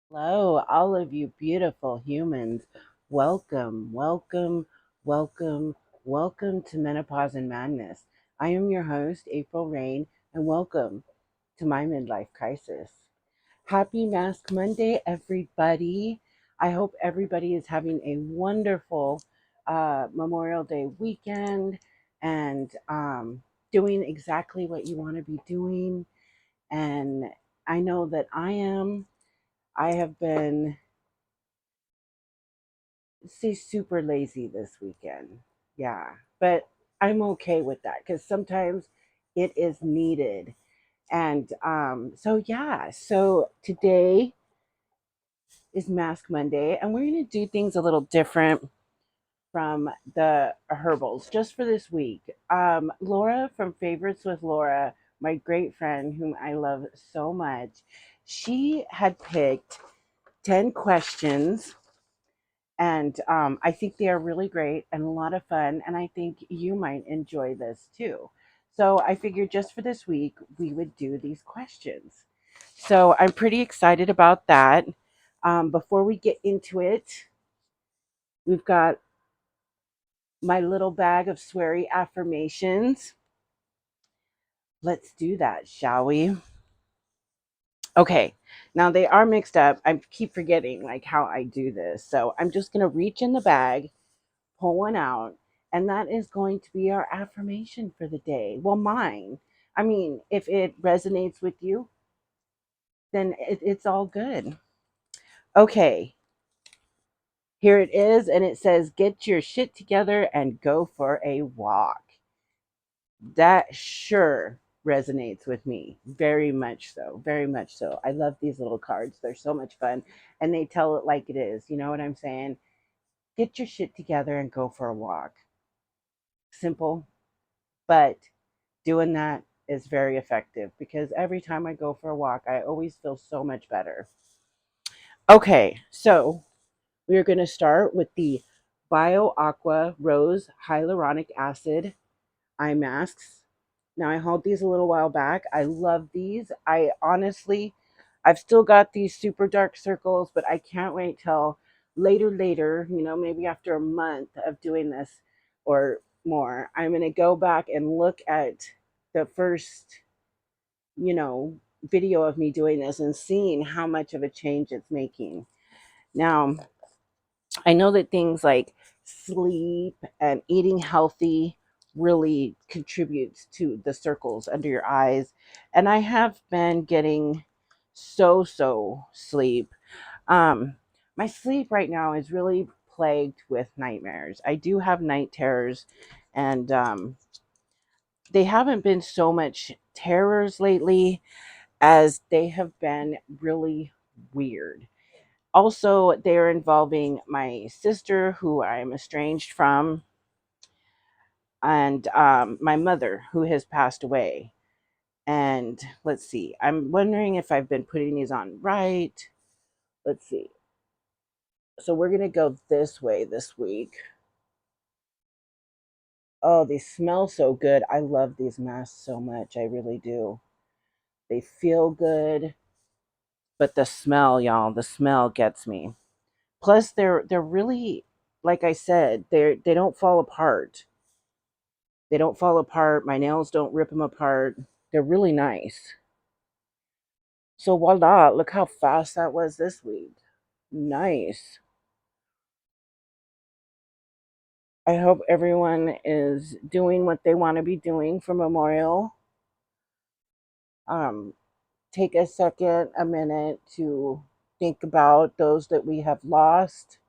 Hello, all of you beautiful humans. Welcome, welcome, welcome, welcome to Menopause and Madness. I am your host, April Rain, and welcome to my midlife crisis. Happy Mask Monday, everybody. I hope everybody is having a wonderful Memorial Day weekend and doing exactly what you want to be doing. And I know that I am. I have been super lazy this weekend. Yeah, but I'm okay with that because sometimes it is needed. And so today is Mask Monday, and we're going to do things a little different from the herbals just for this week. Laura from Favorites with Laura, my great friend whom I love so much, she had picked 10 questions. And I think they are really great and a lot of fun. And I think you might enjoy this too. So I figured just for this week, we would do these questions. So I'm pretty excited about that. Before we get into it, we've got my little bag of sweary affirmations. Let's do that, shall we? Okay, now they are mixed up. I keep forgetting like how I do this. So I'm just going to reach in the bag, pull one out, and that is going to be our affirmation for the day. Well, mine. I mean, if it resonates with you, then it's all good. Okay, here it is, and it says, "Get your shit together and go for a walk." That sure resonates with me very much so, very much so. I love these little cards. They're so much fun, and they tell it like it is. You know what I'm saying? Get your shit together and go for a walk. Simple, but doing that is very effective because every time I go for a walk, I always feel so much better. Okay, so we are going to start with the Bio Aqua Rose Hyaluronic Acid eye masks. Now, I hauled these a little while back. I love these. I've still got these super dark circles, but I can't wait till later, maybe after a month of doing this or more. I'm going to go back and look at the first, you know, video of me doing this and seeing how much of a change it's making. Now, I know that things like sleep and eating healthy really contributes to the circles under your eyes. And I have been getting so sleep. Um, my sleep right now is really plagued with nightmares. I do have night terrors, and they haven't been so much terrors lately as they have been really weird. Also, they're involving my sister, who I am estranged from, and my mother, who has passed away. And let's see, I'm wondering if I've been putting these on right. Let's see. So we're going to go this way this week. Oh, they smell so good. I love these masks so much. I really do. They feel good, but the smell, y'all, the smell gets me. Plus, they're really, like I said, they don't fall apart. They don't fall apart. My nails don't rip them apart. They're really nice. So voila! Look how fast that was this week. Nice. I hope everyone is doing what they want to be doing for Memorial. Um, Take a second, a minute to think about those that we have lost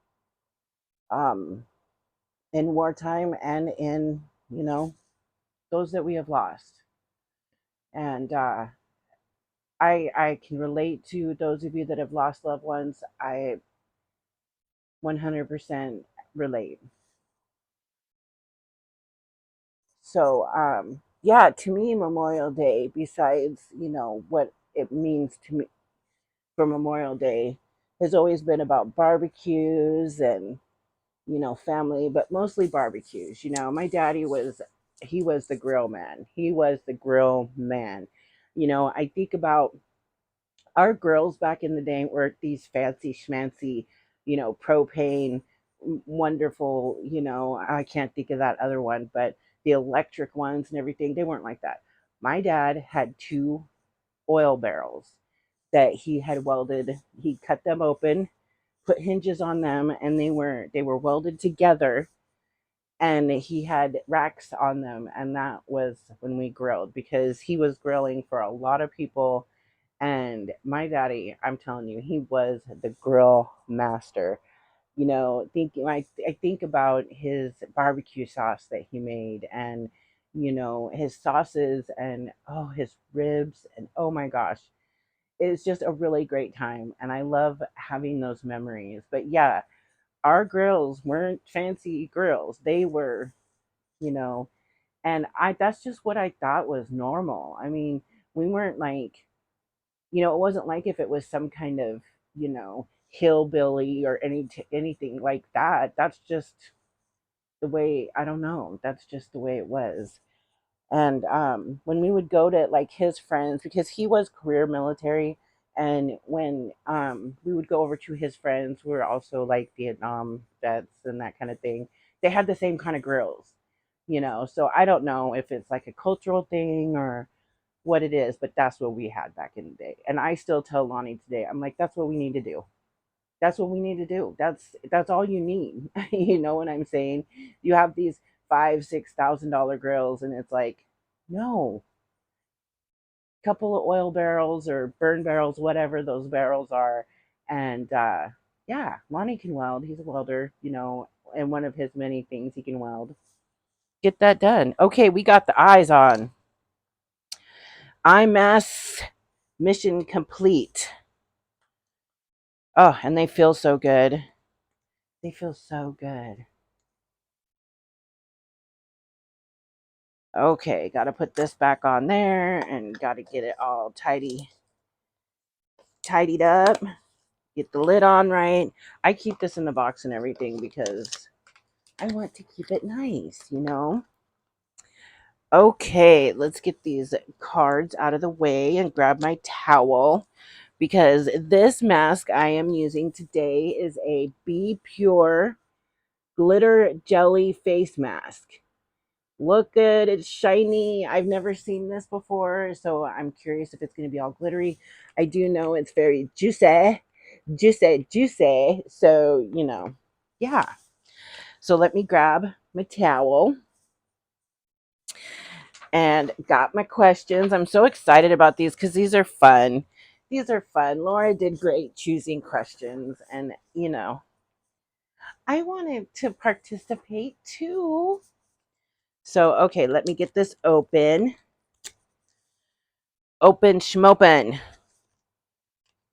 um, in wartime and in, those that we have lost. And I can relate to those of you that have lost loved ones. I 100% relate. So, yeah, to me, Memorial Day, besides, what it means to me for Memorial Day, has always been about barbecues and, family, but mostly barbecues. My daddy he was the grill man. He was the grill man. I think about Our girls back in the day were these fancy schmancy, propane, wonderful, I can't think of that other one, but the electric ones and everything, they weren't like that. My dad had two oil barrels that he had welded. He cut them open, put hinges on them, and they were welded together, and he had racks on them, and that was when we grilled, because he was grilling for a lot of people. And my daddy, I'm telling you, he was the grill master. Thinking, I think about his barbecue sauce that he made, and his sauces, and his ribs, and oh my gosh, it's just a really great time, and I love having those memories. But yeah, our grills weren't fancy grills. They were, you know, and I that's just what I thought was normal. I mean, we weren't like, it wasn't like if it was some kind of, hillbilly or anything like that. That's just the way, I don't know. That's just the way it was. And when we would go to like his friends, because he was career military, and when we would go over to his friends who were also like Vietnam vets and that kind of thing, they had the same kind of grills, So I don't know if it's like a cultural thing or what it is, but that's what we had back in the day. And I still tell Lonnie today, I'm like, that's what we need to do. That's what we need to do. That's all you need. You know what I'm saying? You have these $5,000-6,000 grills, and it's like, no, couple of oil barrels or burn barrels, whatever those barrels are, and yeah, Lonnie can weld. He's a welder, and one of his many things he can weld. Get that done. Okay, we got the eyes on. IMAS mission complete. Oh, and they feel so good. They feel so good. Okay, got to put this back on there and got to get it all tidied up. Get the lid on right. I keep this in the box and everything because I want to keep it nice. Okay, let's get these cards out of the way and grab my towel, because this mask I am using today is a Be Pure glitter jelly face mask. Look good, it's shiny. I've never seen this before, so I'm curious if it's going to be all glittery. I do know it's very juicy. So, yeah. So let me grab my towel and got my questions. I'm so excited about these because these are fun. These are fun. Laura did great choosing questions, and I wanted to participate too. So, okay, let me get this open. Open schmopen.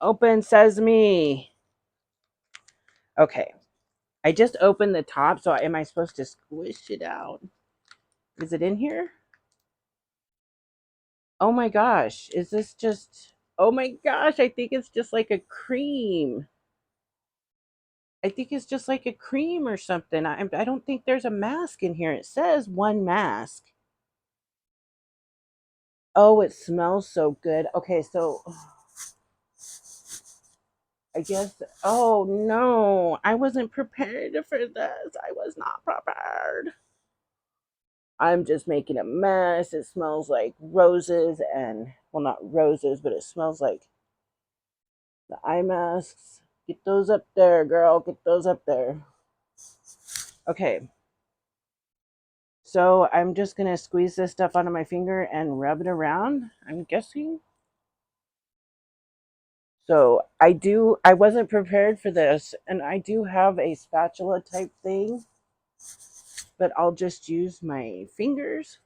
Open sesame. Okay. I just opened the top, so am I supposed to squish it out? Is it in here? Oh my gosh. Is this just. Oh my gosh. I think it's just like a cream. I think it's just like a cream or something. I don't think there's a mask in here. It says one mask. Oh, it smells so good. Okay, so I guess. Oh no. I wasn't prepared for this. I was not prepared. I'm just making a mess. It smells like roses and, well, not roses, but it smells like the eye masks. Get those up there, girl. Get those up there. Okay. So I'm just going to squeeze this stuff onto my finger and rub it around, I'm guessing. So I wasn't prepared for this, and I do have a spatula type thing, but I'll just use my fingers.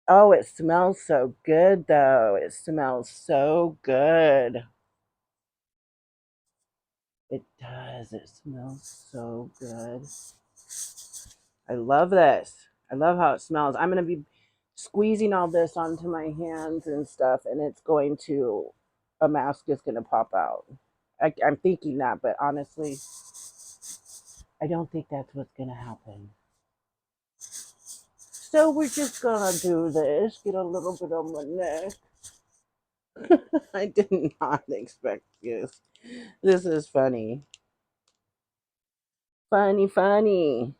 Oh, it smells so good, though. It smells so good. It does. It smells so good. I love this. I love how it smells. I'm going to be squeezing all this onto my hands and stuff, and a mask is going to pop out. I'm thinking that, but honestly, I don't think that's what's going to happen. So we're just going to do this. Get a little bit on my neck. I did not expect this. This is funny. Funny, funny.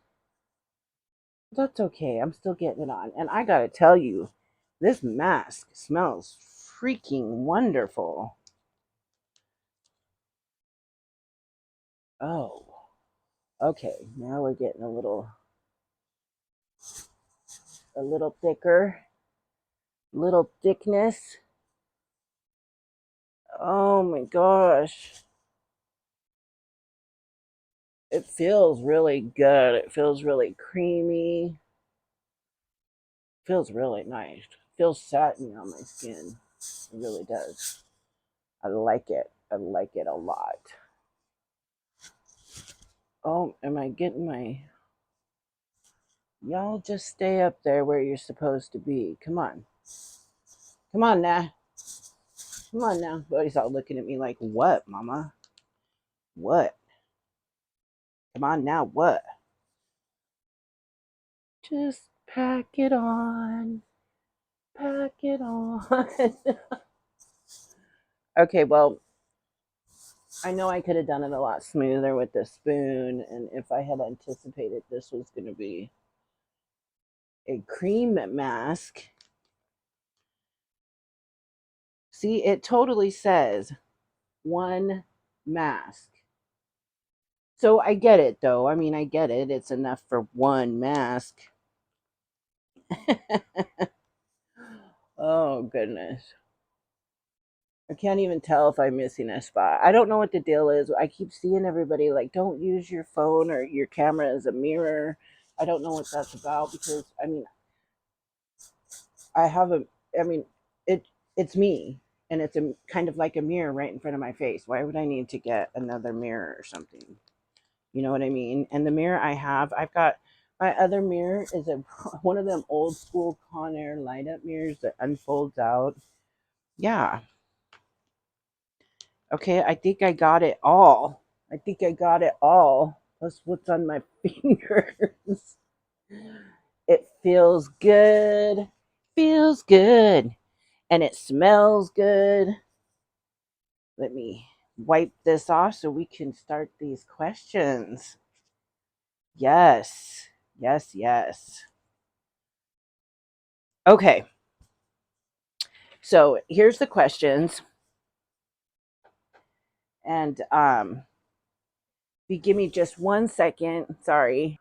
That's okay. I'm still getting it on. And I gotta tell you, this mask smells freaking wonderful. Oh, okay. Now we're getting a little thicker, little thickness. Oh my gosh. It feels really good. It feels really creamy. Feels really nice. Feels satiny on my skin. It really does. I like it. I like it a lot. Oh, am I getting my. Y'all just stay up there where you're supposed to be. Come on. Come on now. Come on now. Buddy's all looking at me like, what, mama? What? Come on now. What? Just pack it on. Pack it on. Okay, well, I know I could have done it a lot smoother with the spoon, and if I had anticipated this was going to be a cream mask. See, it totally says one mask. So I get it though. I mean, I get it. It's enough for one mask. Oh, goodness. I can't even tell if I'm missing a spot. I don't know what the deal is. I keep seeing everybody like, don't use your phone or your camera as a mirror. I don't know what that's about because, I mean, I have a, I mean, it it's me, and it's a kind of like a mirror right in front of my face. Why would I need to get another mirror or something? You know what I mean? And the mirror I have, I've got my other mirror is a one of them old school Conair light up mirrors that unfolds out. Yeah. Okay, I think I got it all. I think I got it all. Plus what's on my fingers. It feels good. Feels good. And it smells good. Let me wipe this off so we can start these questions. Yes. Yes, yes. Okay. So here's the questions. And if you give me just 1 second, sorry.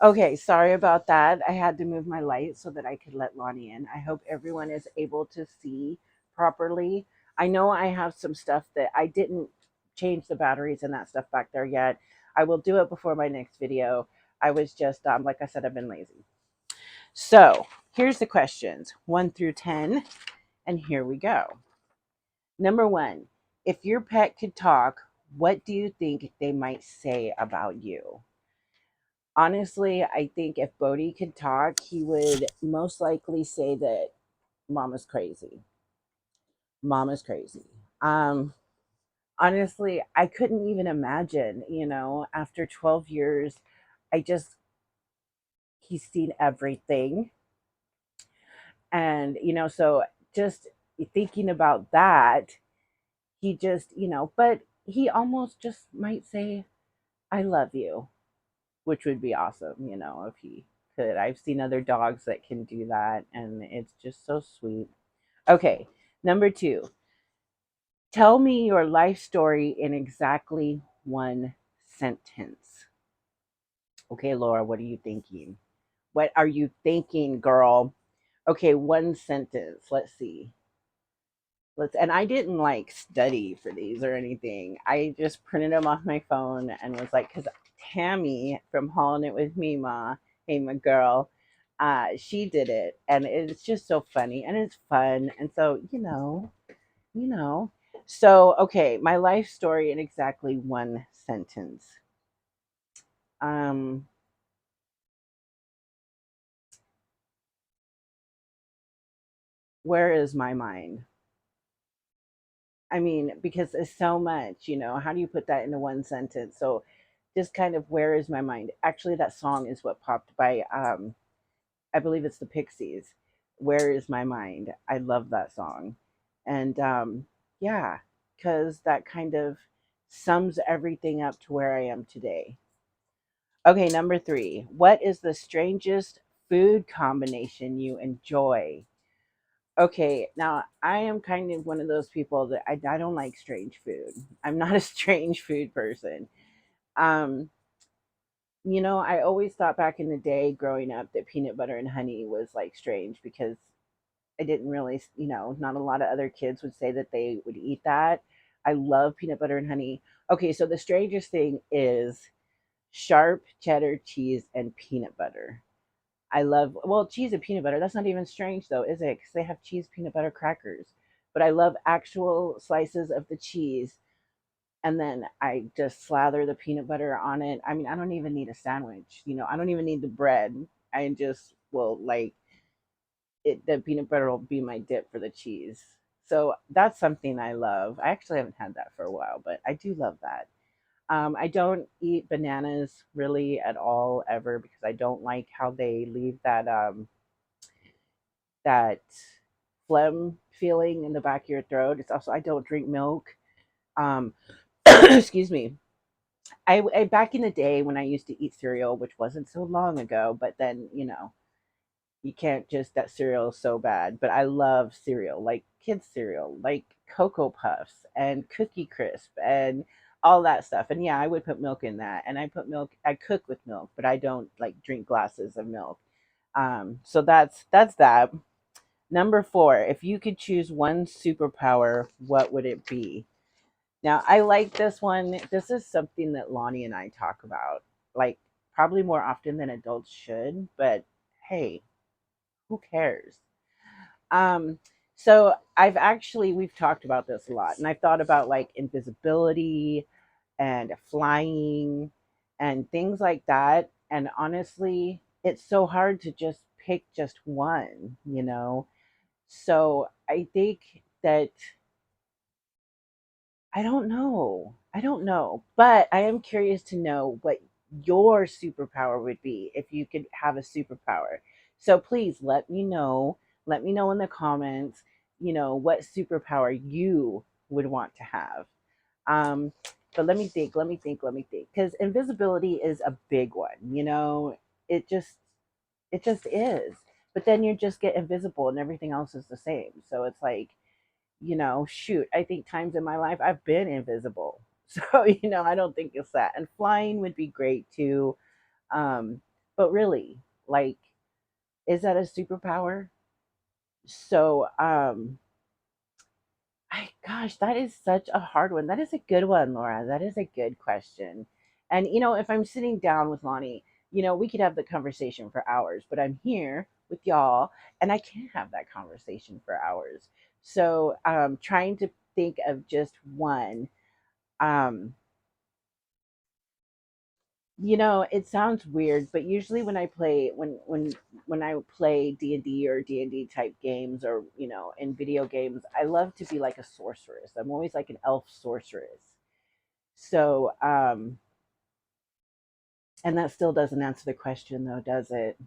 Okay, sorry about that. I had to move my light so that I could let Lonnie in. I hope everyone is able to see properly. I know I have some stuff that I didn't change the batteries and that stuff back there yet. I will do it before my next video. I was just, like I said, I've been lazy. So here's the questions 1 through 10, and here we go. Number 1, if your pet could talk, what do you think they might say about you? Honestly, I think if Bodhi could talk, he would most likely say that Mama's crazy. Mama's crazy. Um, Honestly, I couldn't even imagine, after 12 years, I just, he's seen everything. And, so just thinking about that, he just, but he almost just might say, I love you, which would be awesome, if he could. I've seen other dogs that can do that, and it's just so sweet. Okay, number 2, tell me your life story in exactly one sentence. Okay, Laura, what are you thinking? What are you thinking, girl? Okay, one sentence. Let's see. And I didn't like study for these or anything. I just printed them off my phone and was like, because Tammy from Hauling It With Me, Ma, hey, my girl, she did it. And it's just so funny and it's fun. And so, you know. So, okay, my life story in exactly one sentence. Um, where is my mind? I mean, because it's so much, how do you put that into one sentence? So just kind of where is my mind? Actually, that song is what popped by I believe it's the Pixies. Where is my mind? I love that song. And yeah, because that kind of sums everything up to where I am today. Okay, number three. What is the strangest food combination you enjoy? Okay, now I am kind of one of those people that I don't like strange food. I'm not a strange food person. Um, I always thought back in the day growing up that peanut butter and honey was like strange because I didn't really, not a lot of other kids would say that they would eat that. I love peanut butter and honey. Okay, so the strangest thing is sharp cheddar cheese and peanut butter. I love, well, cheese and peanut butter. That's not even strange though, is it? Because they have cheese peanut butter crackers. But I love actual slices of the cheese, and then I just slather the peanut butter on it. I mean, I don't even need a sandwich. I don't even need the bread. I just will like it. The peanut butter will be my dip for the cheese. So that's something I love. I actually haven't had that for a while, but I do love that. I don't eat bananas really at all ever because I don't like how they leave that phlegm feeling in the back of your throat. It's also I don't drink milk. Um, excuse me. I back in the day when I used to eat cereal, which wasn't so long ago, but then you can't just that cereal is so bad. But I love cereal, like kids cereal, like Cocoa Puffs and Cookie Crisp and all that stuff. And yeah, I would put milk in that, and I put milk. I cook with milk, but I don't like drink glasses of milk. So that's that. Number four, if you could choose one superpower, what would it be? Now, I like this one. This is something that Lonnie and I talk about, like probably more often than adults should, but hey, who cares? Um, so we've talked about this a lot, and I've thought about like invisibility and flying and things like that. And honestly, it's so hard to just pick just one. So I think that I don't know. I don't know. But I am curious to know what your superpower would be if you could have a superpower. So please let me know. Let me know in the comments, what superpower you would want to have. Um, but let me think. Because invisibility is a big one. It just it just is. But then you just get invisible and everything else is the same. So it's like, shoot, I think times in my life I've been invisible. So, I don't think it's that. And flying would be great too. But really, like, is that a superpower? So, gosh, that is such a hard one. That is a good one, Laura. That is a good question. And, if I'm sitting down with Lonnie, we could have the conversation for hours, but I'm here with y'all and I can't have that conversation for hours. So, trying to think of just one. Um, it sounds weird, but usually when I play when I play D&D or D&D type games or, in video games, I love to be like a sorceress. I'm always like an elf sorceress. So, and that still doesn't answer the question though, does it?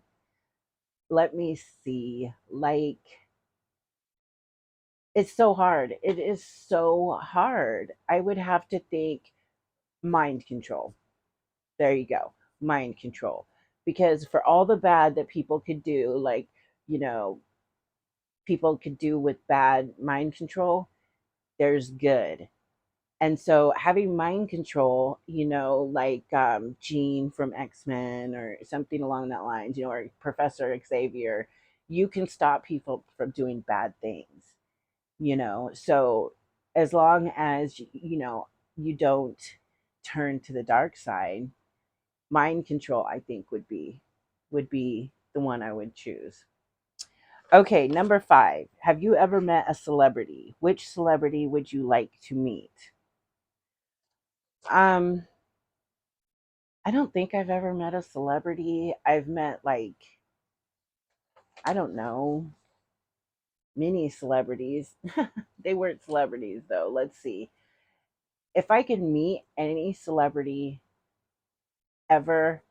Let me see. Like, it's so hard. It is so hard. I would have to think mind control. There you go. Mind control. Because for all the bad that people could do, like, you know, people could do with bad mind control, there's good. And so having mind control, like Jean from X-Men or something along that lines, or Professor Xavier, you can stop people from doing bad things. So as long as you don't turn to the dark side, mind control I think would be the one I would choose. Okay, number 5. Have you ever met a celebrity? Which celebrity would you like to meet? Um I don't think I've ever met a celebrity. I've met like, I don't know, many celebrities. They weren't celebrities though. Let's see. If I could meet any celebrity ever,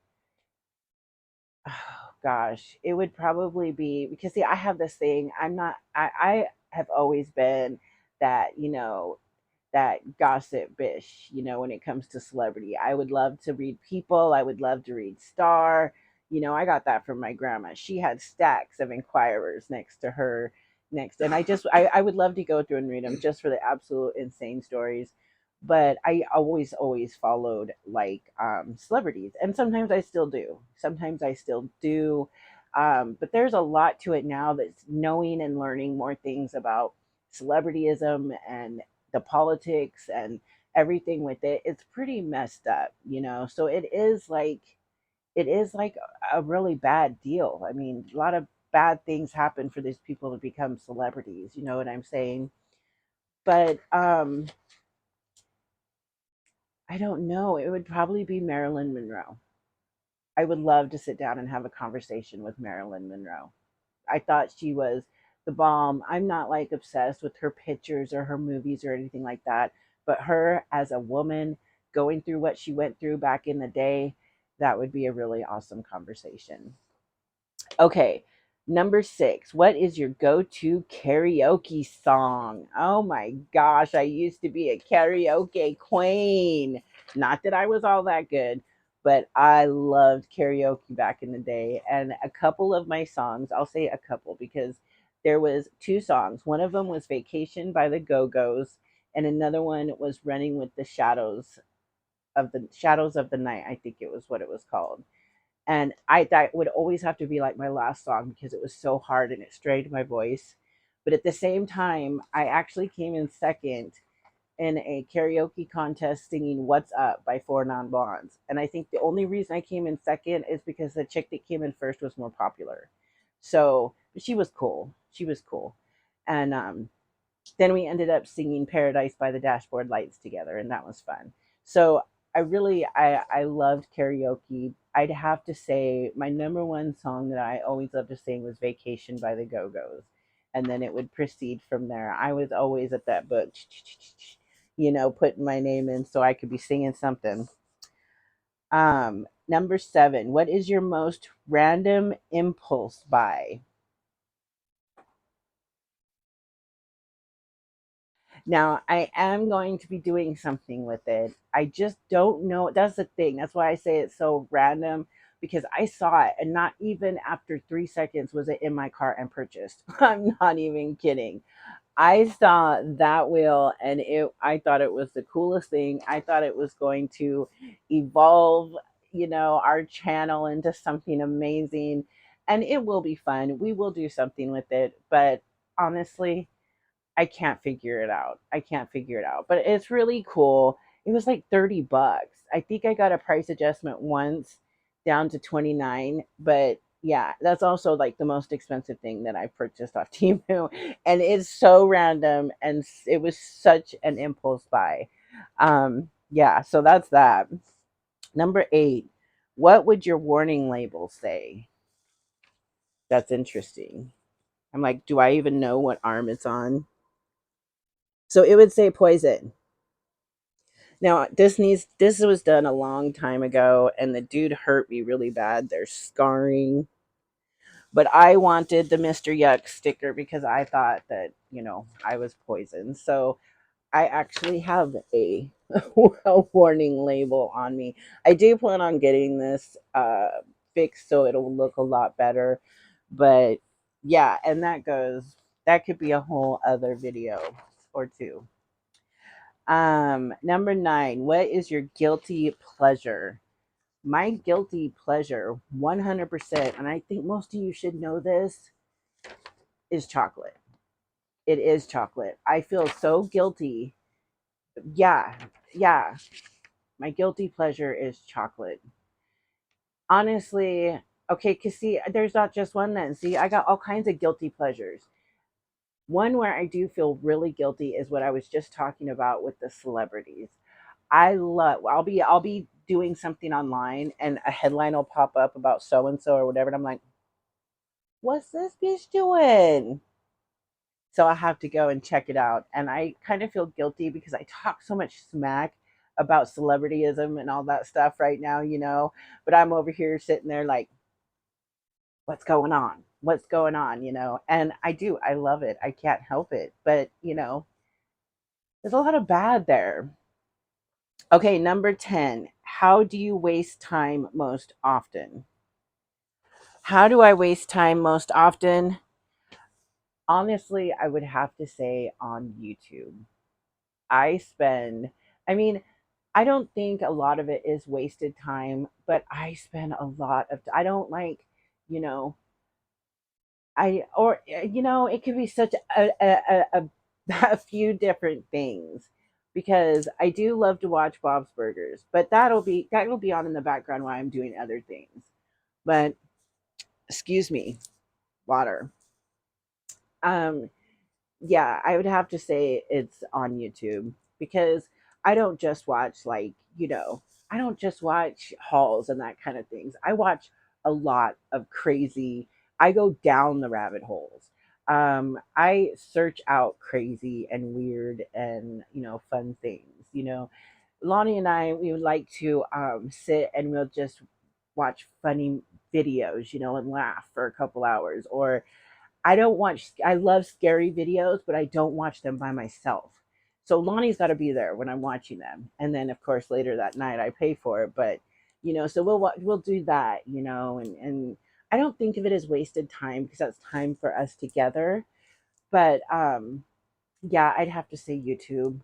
oh gosh, it would probably be because see, I have this thing. I have always been. that, that gossip bish, when it comes to celebrity. I would love to read People. I would love to read Star. I got that from my grandma. She had stacks of Inquirers next to her, next, and I would love to go through and read them just for the absolute insane stories. But I always followed like celebrities, and sometimes I still do. Sometimes I still do. But there's a lot to it now that's knowing and learning more things about celebrityism and the politics and everything with it. It's pretty messed up. So it is like a really bad deal. I mean, a lot of bad things happen for these people to become celebrities, you know what I'm saying? But I don't know, it would probably be Marilyn Monroe. I would love to sit down and have a conversation with Marilyn Monroe. I thought she was the bomb. I'm not like obsessed with her pictures or her movies or anything like that, but her as a woman going through what she went through back in the day, that would be a really awesome conversation. Okay, number 6. What is your go-to karaoke song? Oh my gosh, I used to be a karaoke queen. Not that I was all that good, but I loved karaoke back in the day. And a couple of my songs, I'll say a couple because there was two songs. One of them was Vacation by the Go-Go's, and another one was Running with the Shadows of the Night, I think it was what it was called. And that would always have to be like my last song because it was so hard and it strained my voice. But at the same time, I actually came in second in a karaoke contest singing What's Up by Four Non Blondes. And I think the only reason I came in second is because the chick that came in first was more popular. So she was cool. She was cool. And then we ended up singing Paradise by the Dashboard Lights together, and that was fun. So I loved karaoke. I'd have to say my number one song that I always loved to sing was Vacation by the Go-Go's. And then it would proceed from there. I was always at that book, putting my name in so I could be singing something. Number 7, what is your most random impulse buy? Now, I am going to be doing something with it. I just don't know. That's the thing. That's why I say it's so random because I saw it and not even after 3 seconds was it in my cart and purchased. I'm not even kidding. I saw that wheel and I thought it was the coolest thing. I thought it was going to evolve, our channel into something amazing, and it will be fun. We will do something with it, but honestly, I can't figure it out. I can't figure it out. But it's really cool. It was like $30. I think I got a price adjustment once down to 29, but yeah, that's also like the most expensive thing that I purchased off Temu, and it's so random and it was such an impulse buy. Yeah, so that's that. Number 8. What would your warning label say? That's interesting. I'm like, do I even know what arm it's on? So it would say poison. Now this was done a long time ago and the dude hurt me really bad. There's scarring. But I wanted the Mr. Yuck sticker because I thought that, I was poisoned. So I actually have a warning label on me. I do plan on getting this fixed so it'll look a lot better. But yeah, and that could be a whole other video or two. Number 9, what is your guilty pleasure? My guilty pleasure, 100%, and I think most of you should know this, is chocolate. It is chocolate. I feel so guilty. Yeah, yeah. My guilty pleasure is chocolate. Honestly, okay, because see, there's not just one then. See, I got all kinds of guilty pleasures. One where I do feel really guilty is what I was just talking about with the celebrities. I'll be doing something online and a headline will pop up about so and so or whatever, and I'm like, what's this bitch doing? So I have to go and check it out. And I kind of feel guilty because I talk so much smack about celebrityism and all that stuff right now. But I'm over here sitting there like, what's going on? What's going on? And I love it. I can't help it. But There's a lot of bad there. Okay, number 10. How do you waste time most often? How do I waste time most often? Honestly, I would have to say on YouTube. I spend, I mean, I don't think a lot of it is wasted time, but I spend a lot of, I don't like, you know, it could be such a few different things because I do love to watch Bob's Burgers, but that'll be on in the background while I'm doing other things. But excuse me, water. Um, yeah, I would have to say it's on YouTube because I don't just watch I don't just watch hauls and that kind of things. I watch a lot of crazy. I go down the rabbit holes. I search out crazy and weird and fun things. Lonnie and I we would like to sit and we'll just watch funny videos, and laugh for a couple hours or I love scary videos, but I don't watch them by myself. So Lonnie's got to be there when I'm watching them. And then of course later that night I pay for it, but so we'll do that, and I don't think of it as wasted time because that's time for us together. But yeah, I'd have to say YouTube.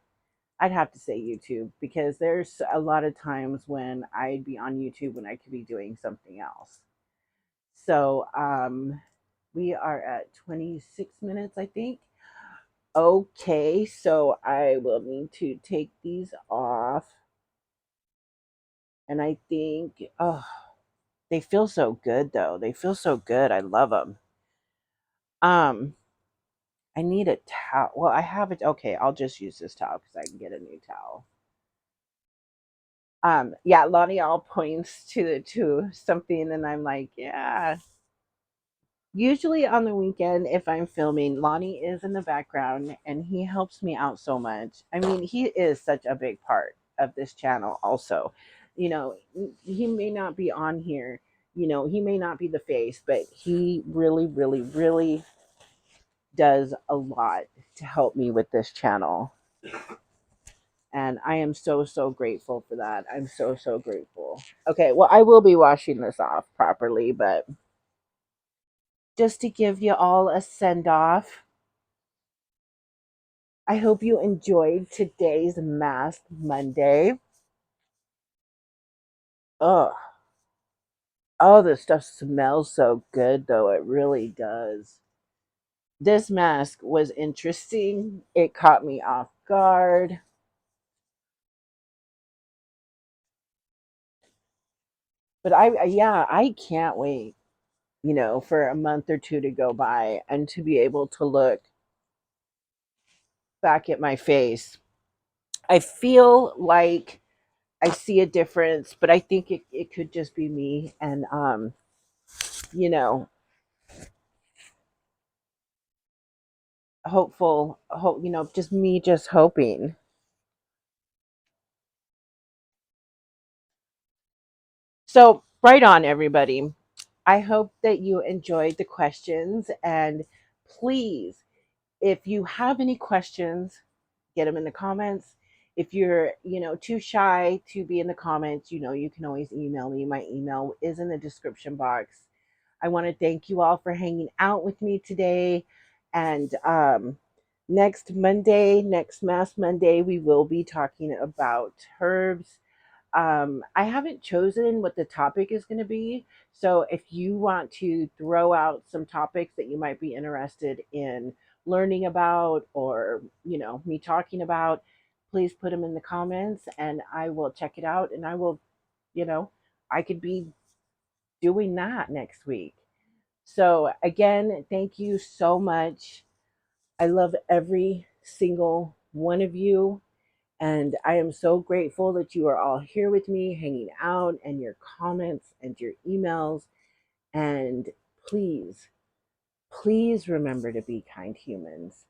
I'd have to say YouTube because there's a lot of times when I'd be on YouTube when I could be doing something else. So, we are at 26 minutes, I think. Okay, so I will need to take these off. And I think, oh, they feel so good though. They feel so good. I love them. Um, I need a towel. Well, I have it. Okay, I'll just use this towel because I can get a new towel. Yeah, Lonnie all points to something, and I'm like, yeah. Usually on the weekend, if I'm filming, Lonnie is in the background and he helps me out so much. I mean, he is such a big part of this channel, also. You know, he may not be on here, he may not be the face, but he really, really, really does a lot to help me with this channel. And I am so, so grateful for that. I'm so, so grateful. Okay, well, I will be washing this off properly, but just to give you all a send off, I hope you enjoyed today's Mask Monday. Oh, oh, this stuff smells so good, though. It really does. This mask was interesting. It caught me off guard. But yeah, I can't wait, for a month or two to go by and to be able to look back at my face. I feel like I see a difference, but I think it could just be me. And, you know, just me just hoping. So right on, everybody. I hope that you enjoyed the questions, and please, if you have any questions, get them in the comments. If you're too shy to be in the comments, you can always email me. My email is in the description box. I want to thank you all for hanging out with me today. And next Mass Monday, we will be talking about herbs. I haven't chosen what the topic is going to be. So if you want to throw out some topics that you might be interested in learning about or, me talking about, please put them in the comments and I will check it out and I will, you know, I could be doing that next week. So again, thank you so much. I love every single one of you. And I am so grateful that you are all here with me, hanging out, and your comments and your emails. And please, please remember to be kind humans.